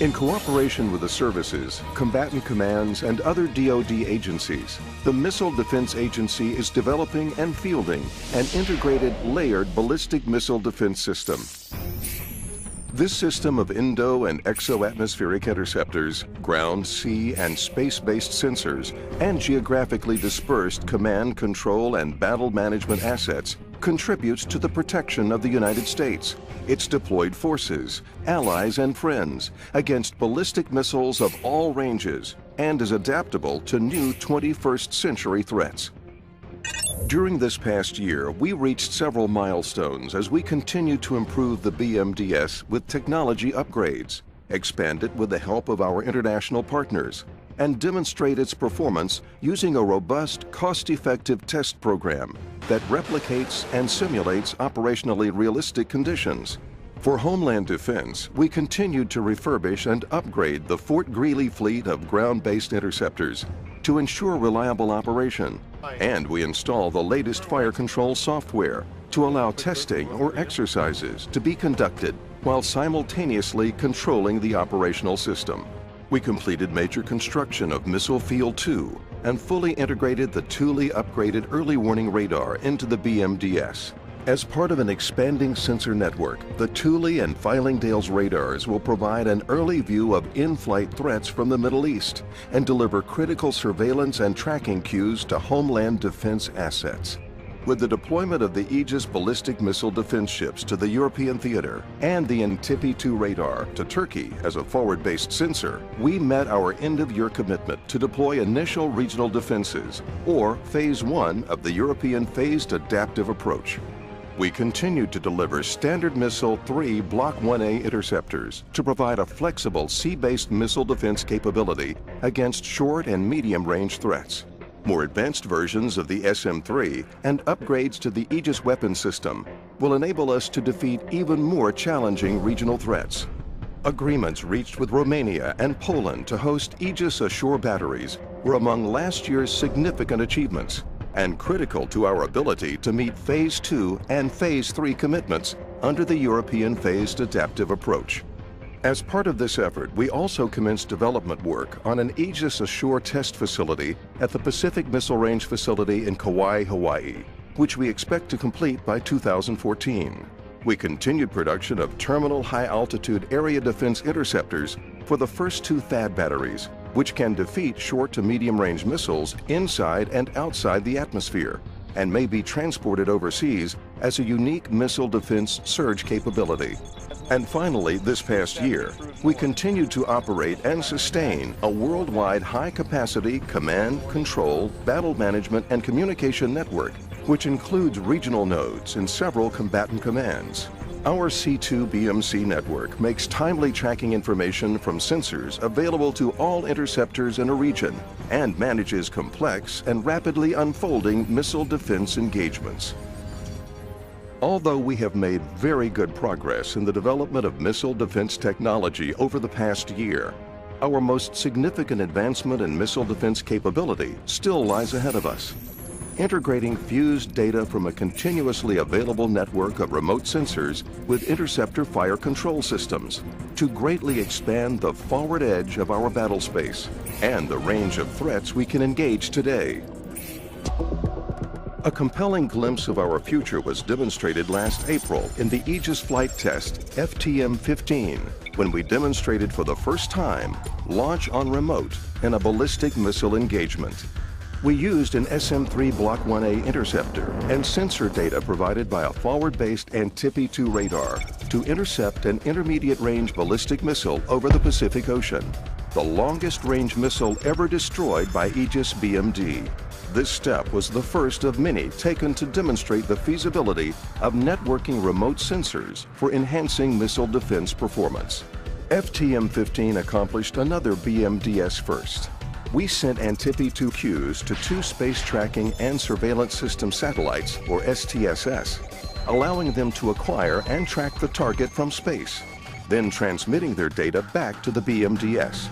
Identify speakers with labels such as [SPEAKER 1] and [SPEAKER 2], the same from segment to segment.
[SPEAKER 1] In cooperation with the services, combatant commands, and other DoD agencies, the Missile Defense Agency is developing and fielding an integrated, layered ballistic missile defense system. This system of indo- and exo-atmospheric interceptors, ground, sea, and space-based sensors, and geographically dispersed command, control, and battle management assets contributes to the protection of the United States, its deployed forces, allies, and friends against ballistic missiles of all ranges, and is adaptable to new 21st century threats. During this past year, we reached several milestones as we continue to improve the BMDS with technology upgrades, expand it with the help of our international partners, and demonstrate its performance using a robust, cost-effective test program that replicates and simulates operationally realistic conditions. For Homeland Defense, we continued to refurbish and upgrade the Fort Greely fleet of ground-based interceptors to ensure reliable operation, and we install the latest fire control software to allow testing or exercises to be conducted while simultaneously controlling the operational system. We completed major construction of Missile Field 2 and fully integrated the Thule upgraded early warning radar into the BMDS. As part of an expanding sensor network, the Thule and Fylingdales radars will provide an early view of in-flight threats from the Middle East and deliver critical surveillance and tracking cues to Homeland Defense assets. With the deployment of the Aegis ballistic missile defense ships to the European theater and the Antipi-2 radar to Turkey as a forward-based sensor, we met our end-of-year commitment to deploy initial regional defenses, or Phase 1 of the European Phased Adaptive Approach. We continued to deliver Standard Missile 3 Block 1A interceptors to provide a flexible sea-based missile defense capability against short and medium-range threats. More advanced versions of the SM-3 and upgrades to the Aegis weapon system will enable us to defeat even more challenging regional threats. Agreements reached with Romania and Poland to host Aegis ashore batteries were among last year's significant achievements and critical to our ability to meet Phase 2 and Phase 3 commitments under the European Phased Adaptive Approach. As part of this effort, we also commenced development work on an Aegis ashore test facility at the Pacific Missile Range facility in Kauai, Hawaii, which we expect to complete by 2014. We continued production of terminal high-altitude area defense interceptors for the first 2 THAAD batteries, which can defeat short to medium-range missiles inside and outside the atmosphere, and may be transported overseas as a unique missile defense surge capability. And finally, this past year, we continued to operate and sustain a worldwide high-capacity command, control, battle management, and communication network, which includes regional nodes in several combatant commands. Our C2 BMC network makes timely tracking information from sensors available to all interceptors in a region and manages complex and rapidly unfolding missile defense engagements. Although we have made very good progress in the development of missile defense technology over the past year, our most significant advancement in missile defense capability still lies ahead of us. Integrating fused data from a continuously available network of remote sensors with interceptor fire control systems to greatly expand the forward edge of our battle space and the range of threats we can engage today. A compelling glimpse of our future was demonstrated last April in the Aegis flight test FTM-15, when we demonstrated for the first time launch on remote in a ballistic missile engagement. We used an SM-3 Block 1A interceptor and sensor data provided by a forward-based Antipi-2 radar to intercept an intermediate-range ballistic missile over the Pacific Ocean, the longest-range missile ever destroyed by Aegis BMD. This step was the first of many taken to demonstrate the feasibility of networking remote sensors for enhancing missile defense performance. FTM-15 accomplished another BMDS first. We sent Antipi-2 cues to 2 space tracking and surveillance system satellites, or STSS, allowing them to acquire and track the target from space, then transmitting their data back to the BMDS.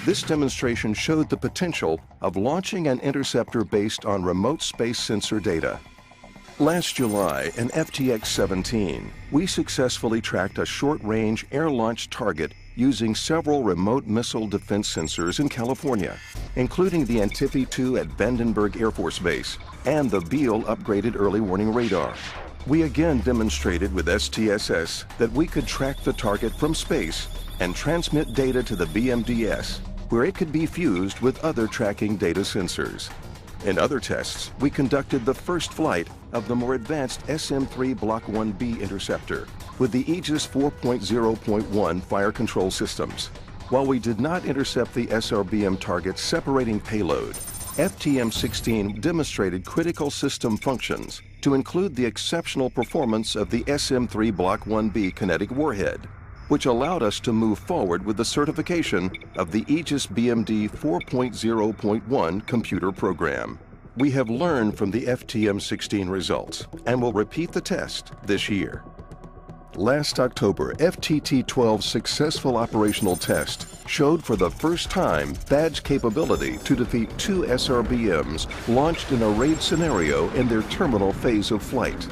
[SPEAKER 1] This demonstration showed the potential of launching an interceptor based on remote space sensor data. Last July, in FTX-17, we successfully tracked a short-range air-launched target using several remote missile defense sensors in California, including the Antifi-2 at Vandenberg Air Force Base and the Beale upgraded early warning radar. We again demonstrated with STSS that we could track the target from space and transmit data to the BMDS, where it could be fused with other tracking data sensors. In other tests, we conducted the first flight of the more advanced SM-3 Block 1B interceptor with the Aegis 4.0.1 fire control systems. While we did not intercept the SRBM target's separating payload, FTM-16 demonstrated critical system functions to include the exceptional performance of the SM-3 Block 1B kinetic warhead, which allowed us to move forward with the certification of the Aegis BMD 4.0.1 computer program. We have learned from the FTM-16 results and will repeat the test this year. Last October, FTT-12's successful operational test showed for the first time THAAD's capability to defeat 2 SRBMs launched in a raid scenario in their terminal phase of flight.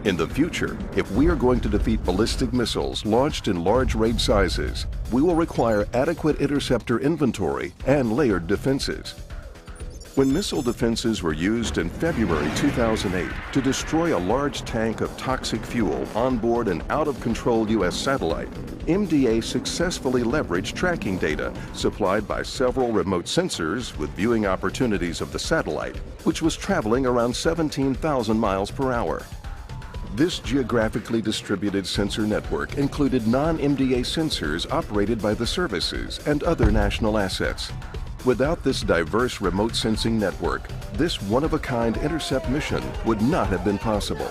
[SPEAKER 1] In the future, if we are going to defeat ballistic missiles launched in large raid sizes, we will require adequate interceptor inventory and layered defenses. When missile defenses were used in February 2008 to destroy a large tank of toxic fuel on board an out-of-control U.S. satellite, MDA successfully leveraged tracking data supplied by several remote sensors with viewing opportunities of the satellite, which was traveling around 17,000 miles per hour. This geographically distributed sensor network included non-MDA sensors operated by the services and other national assets. Without this diverse remote sensing network, this one-of-a-kind intercept mission would not have been possible.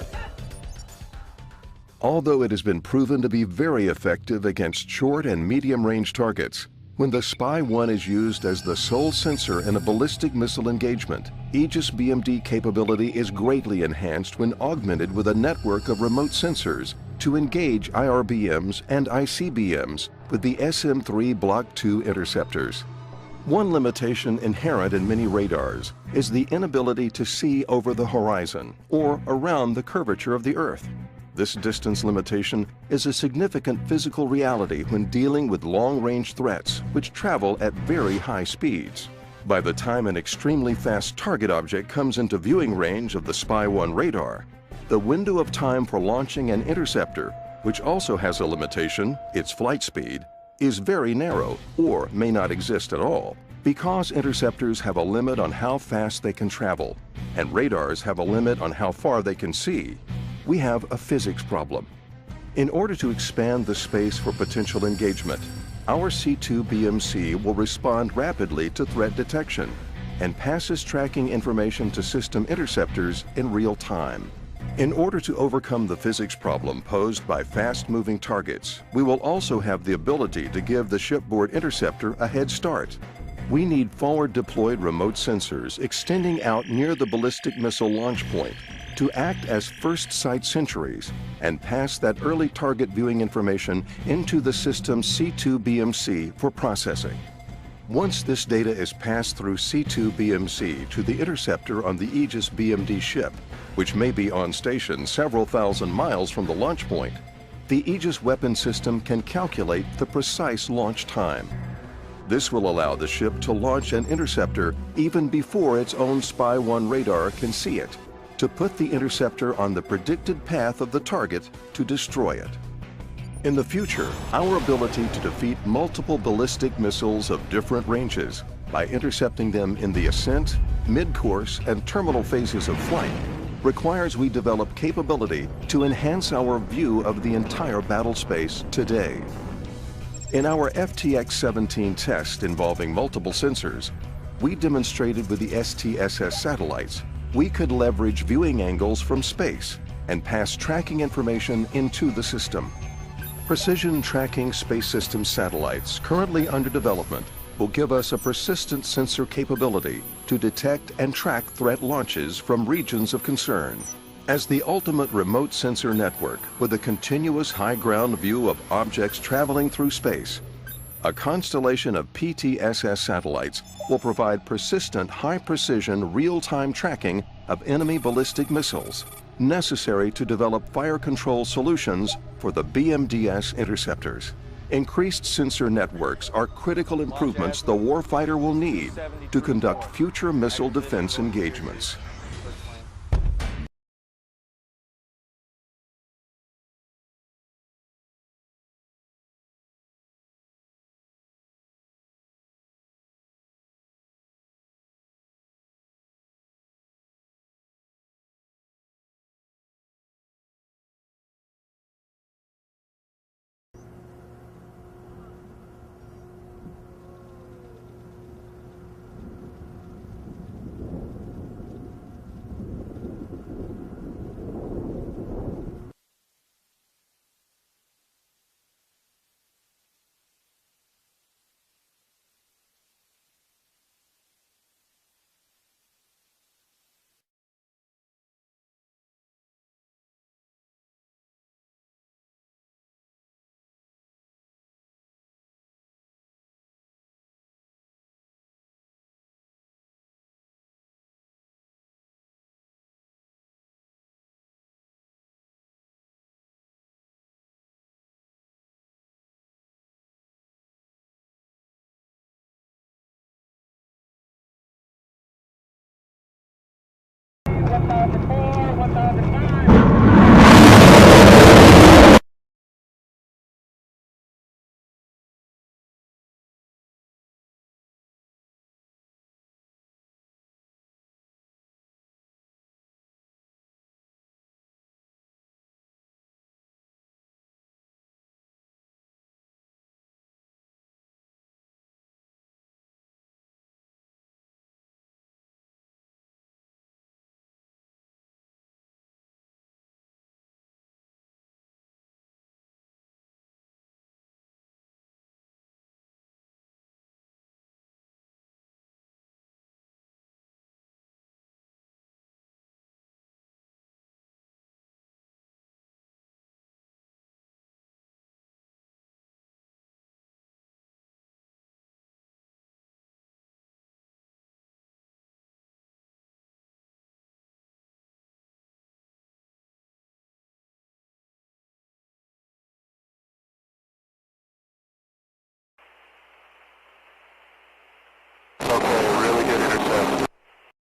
[SPEAKER 1] Although it has been proven to be very effective against short and medium-range targets, when the Spy-1 is used as the sole sensor in a ballistic missile engagement, Aegis BMD capability is greatly enhanced when augmented with a network of remote sensors to engage IRBMs and ICBMs with the SM-3 Block 2 interceptors. One limitation inherent in many radars is the inability to see over the horizon or around the curvature of the Earth. This distance limitation is a significant physical reality when dealing with long-range threats which travel at very high speeds. By the time an extremely fast target object comes into viewing range of the Spy-1 radar, the window of time for launching an interceptor, which also has a limitation, its flight speed, is very narrow or may not exist at all, because interceptors have a limit on how fast they can travel and radars have a limit on how far they can see. We have a physics problem. In order to expand the space for potential engagement, our C2 BMC will respond rapidly to threat detection and passes tracking information to system interceptors in real time. In order to overcome the physics problem posed by fast-moving targets, we will also have the ability to give the shipboard interceptor a head start. We need forward-deployed remote sensors extending out near the ballistic missile launch point to act as first sight sentries and pass that early target viewing information into the system's C2 BMC for processing. Once this data is passed through C2 BMC to the interceptor on the Aegis BMD ship, which may be on station several thousand miles from the launch point, the Aegis weapon system can calculate the precise launch time. This will allow the ship to launch an interceptor even before its own Spy-1 radar can see it, to put the interceptor on the predicted path of the target to destroy it. In the future, our ability to defeat multiple ballistic missiles of different ranges by intercepting them in the ascent, mid-course, and terminal phases of flight requires we develop capability to enhance our view of the entire battle space today. In our FTX-17 test involving multiple sensors, we demonstrated with the STSS satellites we could leverage viewing angles from space and pass tracking information into the system. Precision tracking space system satellites currently under development will give us a persistent sensor capability to detect and track threat launches from regions of concern. As the ultimate remote sensor network with a continuous high ground view of objects traveling through space, a constellation of PTSS satellites will provide persistent, high-precision, real-time tracking of enemy ballistic missiles necessary to develop fire control solutions for the BMDS interceptors. Increased sensor networks are critical improvements the warfighter will need to conduct future missile defense engagements.
[SPEAKER 2] What about the